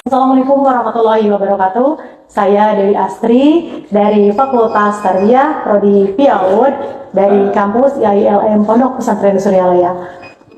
Assalamualaikum warahmatullahi wabarakatuh. Saya Dewi Astri dari Fakultas Tarbiyah Prodi PIAUD dari kampus IAILM Pondok Pesantren Suryalaya.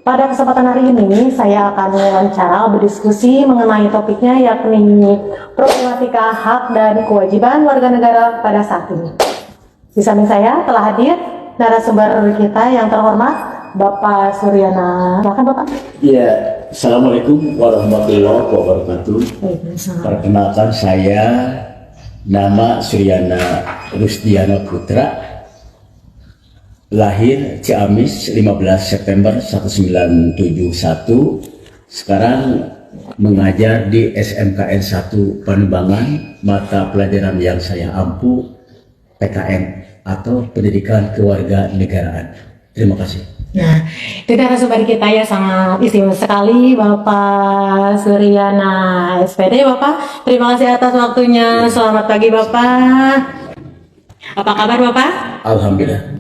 Pada kesempatan hari ini saya akan wawancara berdiskusi mengenai topiknya yakni problematika hak dan kewajiban warga negara pada saat ini. Di samping saya telah hadir narasumber kita yang terhormat Bapak Suryana. Silakan Bapak. Iya, Assalamualaikum warahmatullahi wabarakatuh. Perkenalkan saya nama Suryana Rusdiana Putra, lahir Ciamis 15 September 1971. Sekarang mengajar di SMKN 1 Panumbangan, mata pelajaran yang saya ampu PKN atau Pendidikan Kewarganegaraan. Terima kasih. Nah, itu narasumber kita ya sangat istimewa sekali Bapak Suryana SPD. Bapak, terima kasih atas waktunya. Selamat pagi Bapak. Apa kabar Bapak? Alhamdulillah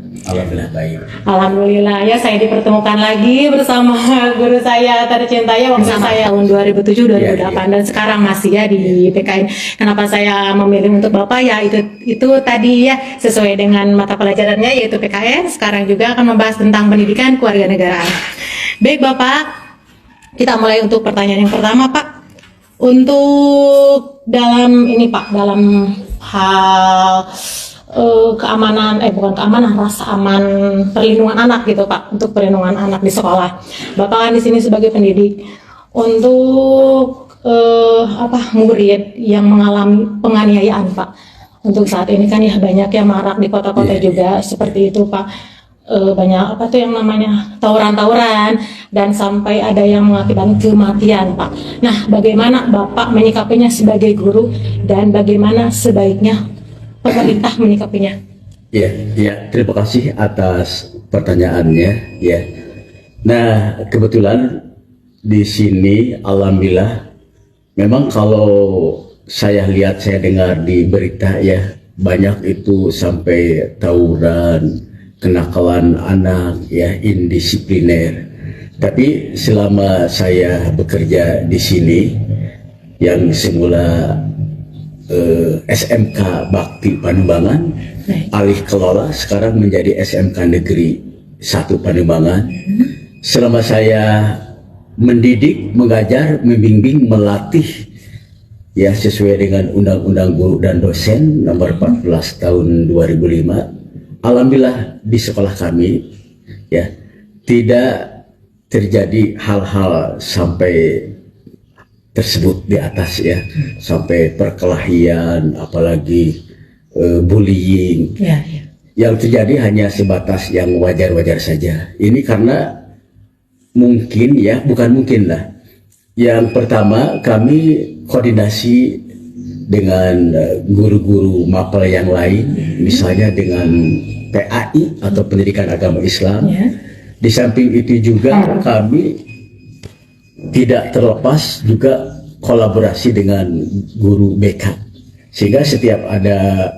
baik. Alhamdulillah ya, saya dipertemukan lagi bersama guru saya tercinta ya waktu saya tahun 2007-2008 dan sekarang masih ya di PKN. Kenapa saya memilih untuk Bapak ya itu tadi ya sesuai dengan mata pelajarannya yaitu PKN. Sekarang juga akan membahas tentang pendidikan kewarganegaraan. Baik Bapak, kita mulai untuk pertanyaan yang pertama Pak. Untuk dalam ini Pak, dalam hal keamanan, rasa aman perlindungan anak gitu Pak, untuk perlindungan anak di sekolah. Bapak kan di sini sebagai pendidik. Untuk murid yang mengalami penganiayaan Pak. Untuk saat ini kan ya banyak yang marak di kota-kota juga seperti itu Pak. Banyak yang namanya tawuran-tawuran dan sampai ada yang mengakibatkan kematian Pak. Nah, bagaimana Bapak menyikapinya sebagai guru dan bagaimana sebaiknya pemerintah menyikapinya? Ya, terima kasih atas pertanyaannya. Ya, nah kebetulan di sini, alhamdulillah, memang kalau saya lihat, saya dengar di berita ya banyak itu sampai tawuran, kenakalan anak, ya indisipliner. Tapi selama saya bekerja di sini, yang semula SMK Bakti Panumbangan, alih kelola sekarang menjadi SMK Negeri 1 Panumbangan. Selama saya mendidik, mengajar, membimbing, melatih ya sesuai dengan Undang-Undang Guru dan Dosen nomor 14 tahun 2005. Alhamdulillah di sekolah kami ya tidak terjadi hal-hal sampai tersebut di atas ya, sampai perkelahian, apalagi bullying. Yang terjadi hanya sebatas yang wajar-wajar saja. Ini karena mungkin ya, bukan mungkin lah. Yang pertama, kami koordinasi dengan guru-guru mapel yang lain, misalnya dengan PAI atau Pendidikan Agama Islam. Di samping itu juga kami tidak terlepas juga kolaborasi dengan guru BK, sehingga setiap ada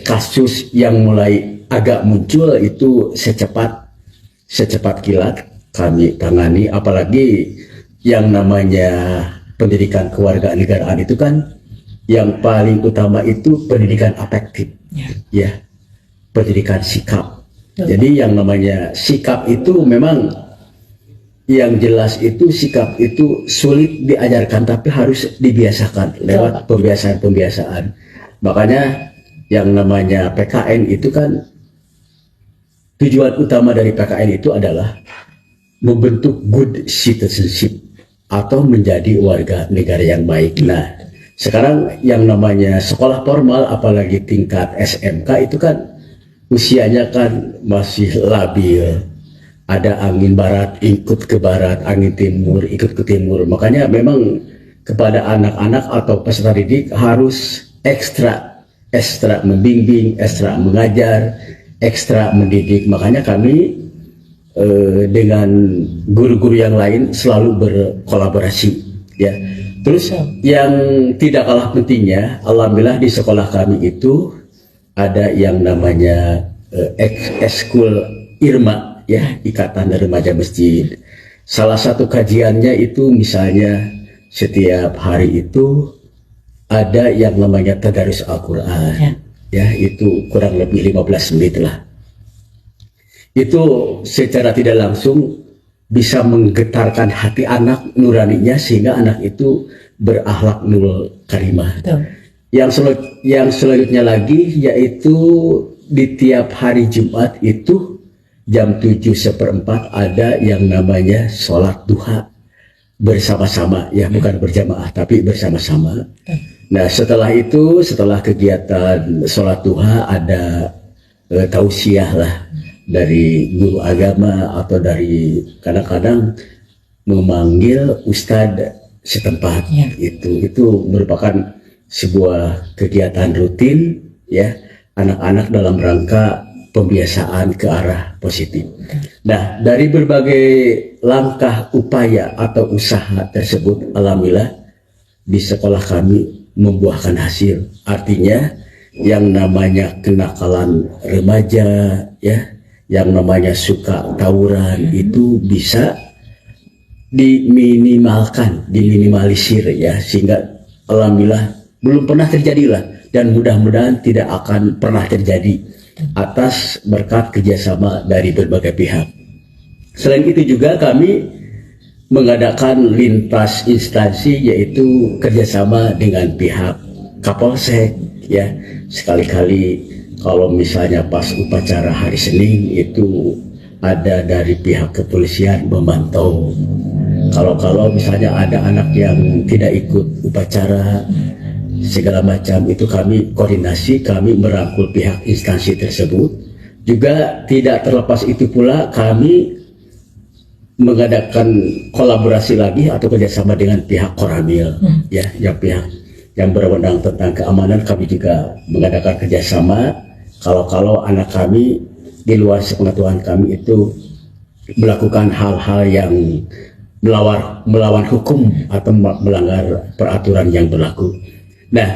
kasus yang mulai agak muncul itu secepat kilat kami tangani. Apalagi yang namanya pendidikan kewarganegaraan itu kan yang paling utama itu pendidikan afektif ya, pendidikan sikap. Jadi yang namanya sikap itu memang yang jelas itu sikap itu sulit diajarkan, tapi harus dibiasakan lewat pembiasaan. Makanya yang namanya PKN itu kan tujuan utama dari PKN itu adalah membentuk good citizenship atau menjadi warga negara yang baik. Nah, sekarang yang namanya sekolah formal apalagi tingkat SMK itu kan usianya kan masih labil. Ada angin barat ikut ke barat, angin timur ikut ke timur. Makanya memang kepada anak-anak atau peserta didik harus ekstra membimbing, ekstra mengajar, ekstra mendidik. Makanya kami dengan guru-guru yang lain selalu berkolaborasi ya. Terus yang tidak kalah pentingnya, alhamdulillah di sekolah kami itu ada yang namanya ekskul IRMA ya, Ikatan Remaja Masjid. Salah satu kajiannya itu misalnya setiap hari itu ada yang namanya tadarus Al-Quran, ya itu kurang lebih 15 menit lah. Itu secara tidak langsung bisa menggetarkan hati anak nuraninya sehingga anak itu berakhlak nurul karimah. Yang selanjutnya lagi yaitu di tiap hari Jumat itu jam 7:15 ada yang namanya sholat duha bersama-sama, ya bukan berjamaah tapi bersama-sama. Nah setelah itu, setelah kegiatan sholat duha ada tausiah lah dari guru agama atau dari kadang-kadang memanggil ustadz setempat. Itu merupakan sebuah kegiatan rutin ya anak-anak dalam rangka pembiasaan ke arah positif. Nah dari berbagai langkah upaya atau usaha tersebut alhamdulillah di sekolah kami membuahkan hasil. Artinya yang namanya kenakalan remaja ya, yang namanya suka tawuran itu bisa diminimalkan, diminimalisir ya, sehingga alhamdulillah belum pernah terjadi lah dan mudah-mudahan tidak akan pernah terjadi atas berkat kerjasama dari berbagai pihak. Selain itu juga kami mengadakan lintas instansi yaitu kerjasama dengan pihak Kapolsek ya, sekali-kali kalau misalnya pas upacara hari Senin itu ada dari pihak kepolisian memantau. Kalau misalnya ada anak yang tidak ikut upacara segala macam itu kami koordinasi, kami merangkul pihak instansi tersebut. Juga tidak terlepas itu pula kami mengadakan kolaborasi lagi atau kerjasama dengan pihak Koramil ya, yang pihak yang berwenang tentang keamanan. Kami juga mengadakan kerjasama kalau anak kami di luar sepengetahuan kami itu melakukan hal-hal yang melawan hukum atau melanggar peraturan yang berlaku. Nah,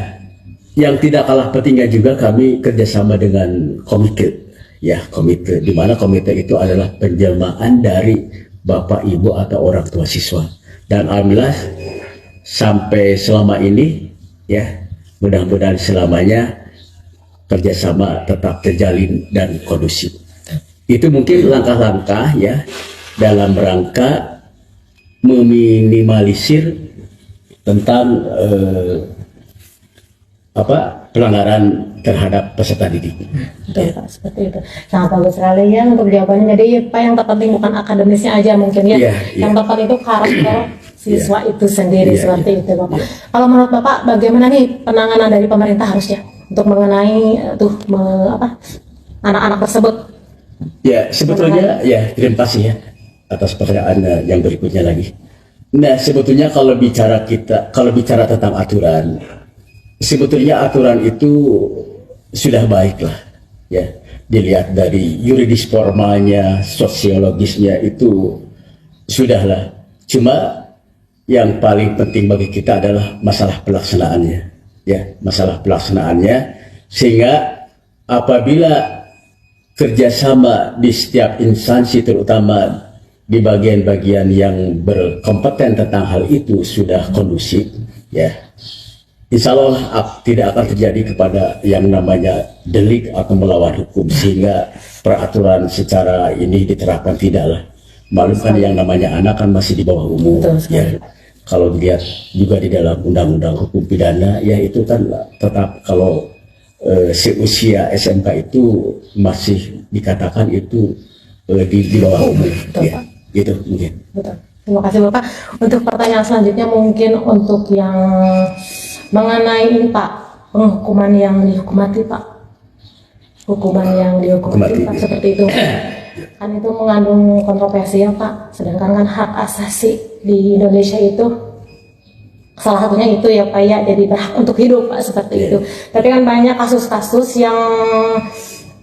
yang tidak kalah pentingnya juga kami kerjasama dengan komite, ya komite, di mana komite itu adalah penjelmaan dari bapak ibu atau orang tua siswa. Dan alhamdulillah sampai selama ini, ya mudah-mudahan selamanya kerjasama tetap terjalin dan kondusif. Itu mungkin langkah-langkah ya dalam rangka meminimalisir tentang pelanggaran terhadap peserta didik. Betul Pak, seperti itu. Sangat bagus sekali ya untuk jawabannya. Jadi Pak yang terpenting bukan akademisnya aja mungkin ya. Yang tepat itu karakter siswa itu sendiri seperti itu Bapak. Kalau menurut Bapak bagaimana nih penanganan dari pemerintah harusnya untuk mengenai anak-anak tersebut? Ya sebetulnya ya terima kasih ya atas pertanyaan yang berikutnya lagi. Nah sebetulnya kalau bicara tentang aturan, sebetulnya aturan itu sudah baik lah ya, dilihat dari yuridis formalnya, sosiologisnya itu sudahlah. Cuma yang paling penting bagi kita adalah masalah pelaksanaannya ya, masalah pelaksanaannya, sehingga apabila kerjasama di setiap instansi terutama di bagian-bagian yang berkompeten tentang hal itu sudah kondusif ya, insya Allah tidak akan terjadi kepada yang namanya delik atau melawan hukum, sehingga peraturan secara ini diterapkan tidaklah. Maklum kan yang namanya anak kan masih di bawah umur ya. Kalau dilihat juga di dalam undang-undang hukum pidana ya itu kan tetap kalau seusia SMK itu masih dikatakan itu di bawah umur ya, gitu mungkin. Betul. Terima kasih Bapak. Untuk pertanyaan selanjutnya mungkin untuk yang mengenai ini Pak, penghukuman yang dihukumati Pak, hukuman yang dihukumati Pak seperti itu kan itu mengandung kontroversi ya Pak, sedangkan kan hak asasi di Indonesia itu salah satunya itu ya Pak ya, jadi berhak untuk hidup Pak seperti itu. Tapi kan banyak kasus-kasus yang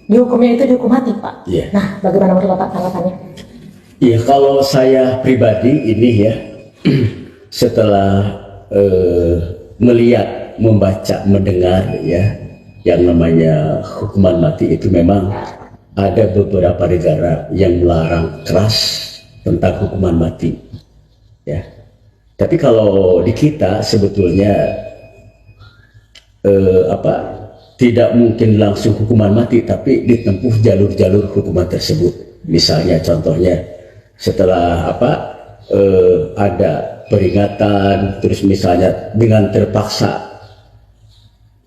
dihukumnya itu dihukum mati Pak. Nah bagaimana menurut Bapak tanggapannya? Ya kalau saya pribadi ini ya setelah melihat, membaca, mendengar ya yang namanya hukuman mati itu memang ada beberapa negara yang melarang keras tentang hukuman mati ya. Tapi kalau di kita sebetulnya tidak mungkin langsung hukuman mati, tapi ditempuh jalur-jalur hukuman tersebut. Misalnya contohnya setelah ada peringatan, terus misalnya dengan terpaksa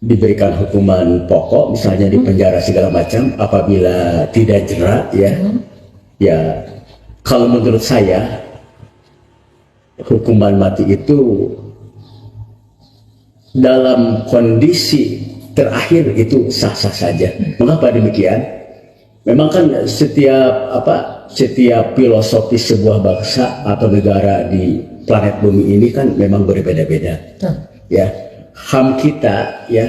diberikan hukuman pokok, misalnya di penjara segala macam, apabila tidak jera, ya kalau menurut saya hukuman mati itu dalam kondisi terakhir itu sah-sah saja. Mengapa demikian? Memang kan setiap filosofi sebuah bangsa atau negara di planet bumi ini kan memang berbeda-beda. Ya, HAM kita ya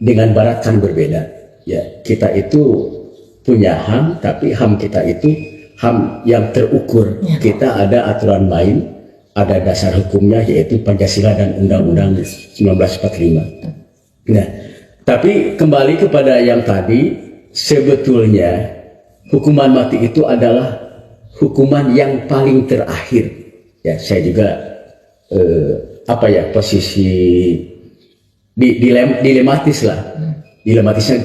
dengan Barat kan berbeda. Ya, kita itu punya HAM, tapi HAM kita itu HAM yang terukur. Kita ada aturan main, ada dasar hukumnya yaitu Pancasila dan Undang-Undang 1945. Nah, tapi kembali kepada yang tadi, sebetulnya hukuman mati itu adalah hukuman yang paling terakhir. Ya, saya juga posisi dilematis lah. Dilematisnya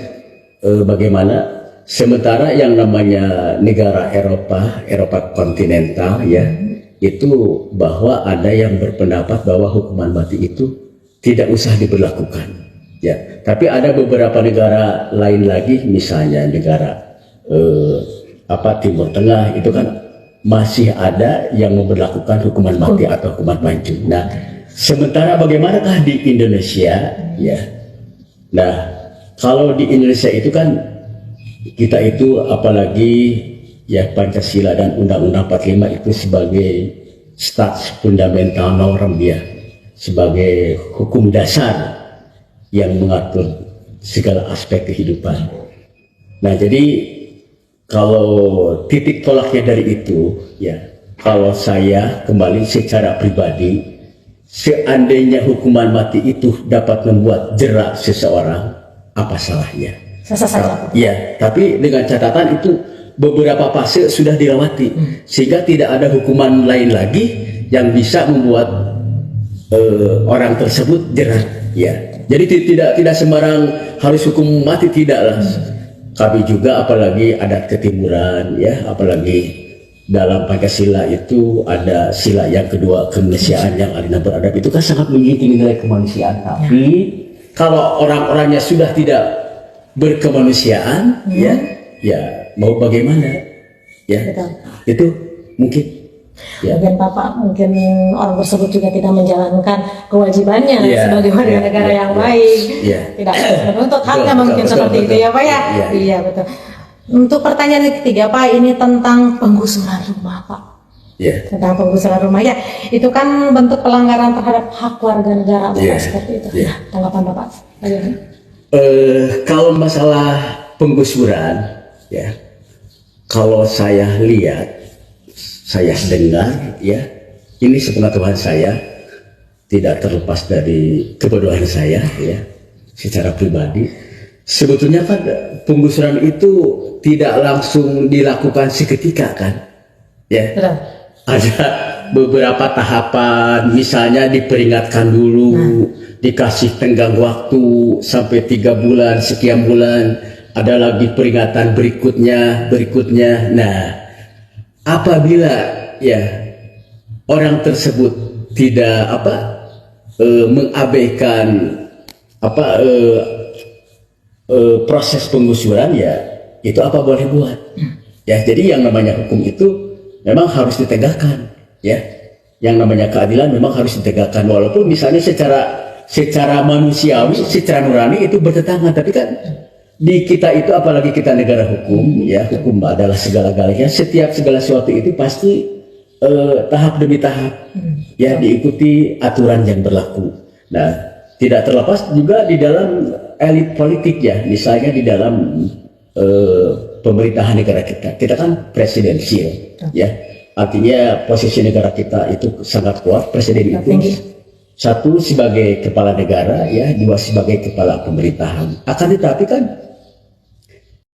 bagaimana? Sementara yang namanya negara Eropa kontinental ya, itu bahwa ada yang berpendapat bahwa hukuman mati itu tidak usah diberlakukan. Ya, tapi ada beberapa negara lain lagi, misalnya negara Timur Tengah itu kan masih ada yang memberlakukan hukuman mati atau hukuman pancung. Nah, sementara bagaimanakah di Indonesia? Ya, nah kalau di Indonesia itu kan kita itu apalagi ya Pancasila dan Undang-Undang 45 itu sebagai status fundamental norm ya, sebagai hukum dasar yang mengatur segala aspek kehidupan. Nah, jadi kalau titik tolaknya dari itu ya, kalau saya kembali secara pribadi, seandainya hukuman mati itu dapat membuat jera seseorang, apa salahnya? Sah-sah. Ya, tapi dengan catatan itu beberapa fase sudah dilewati, sehingga tidak ada hukuman lain lagi yang bisa membuat orang tersebut jera. Ya, jadi tidak sembarang harus hukum mati, tidaklah. Kami juga apalagi adat ketimuran ya, apalagi dalam Pancasila itu ada sila yang kedua, kemanusiaan yang adil dan beradab, itu kan sangat menginginkan nilai kemanusiaan. Tapi kalau orang-orangnya sudah tidak berkemanusiaan, ya mau bagaimana? Ya, itu mungkin. Ya. Bagian Bapak mungkin orang tersebut juga tidak menjalankan kewajibannya sebagai warga negara yang baik, tidak menuntut haknya mungkin seperti itu ya Pak ya. Iya betul. Untuk pertanyaan ketiga Pak, ini tentang penggusuran rumah Pak. Tentang penggusuran rumah ya, itu kan bentuk pelanggaran terhadap hak warga negara Bapak seperti itu. Tanggapan Bapak bagaimana? Kalau masalah penggusuran ya, kalau saya lihat, saya dengar ya, ini sepengetahuan saya, tidak terlepas dari kebodohan saya ya, secara pribadi, sebetulnya kan penggusuran itu tidak langsung dilakukan seketika kan, ya. Ada beberapa tahapan, misalnya diperingatkan dulu, dikasih tenggang waktu sampai 3 bulan, sekian bulan, ada lagi peringatan berikutnya. Nah, apabila ya orang tersebut tidak mengabaikan proses penggusuran, ya itu apa boleh buat. Ya, jadi yang namanya hukum itu memang harus ditegakkan ya. Yang namanya keadilan memang harus ditegakkan, walaupun misalnya secara manusiawi, secara nurani itu bertentangan, tapi kan di kita itu, apalagi kita negara hukum ya, hukum adalah segala-galanya. Setiap segala sesuatu itu pasti tahap demi tahap ya, diikuti aturan yang berlaku. Nah, tidak terlepas juga di dalam elit politik ya, misalnya di dalam pemerintahan negara kita kan presidensial ya, artinya posisi negara kita itu sangat kuat. Presiden itu satu sebagai kepala negara ya, dua sebagai kepala pemerintahan. Akan tetapi kan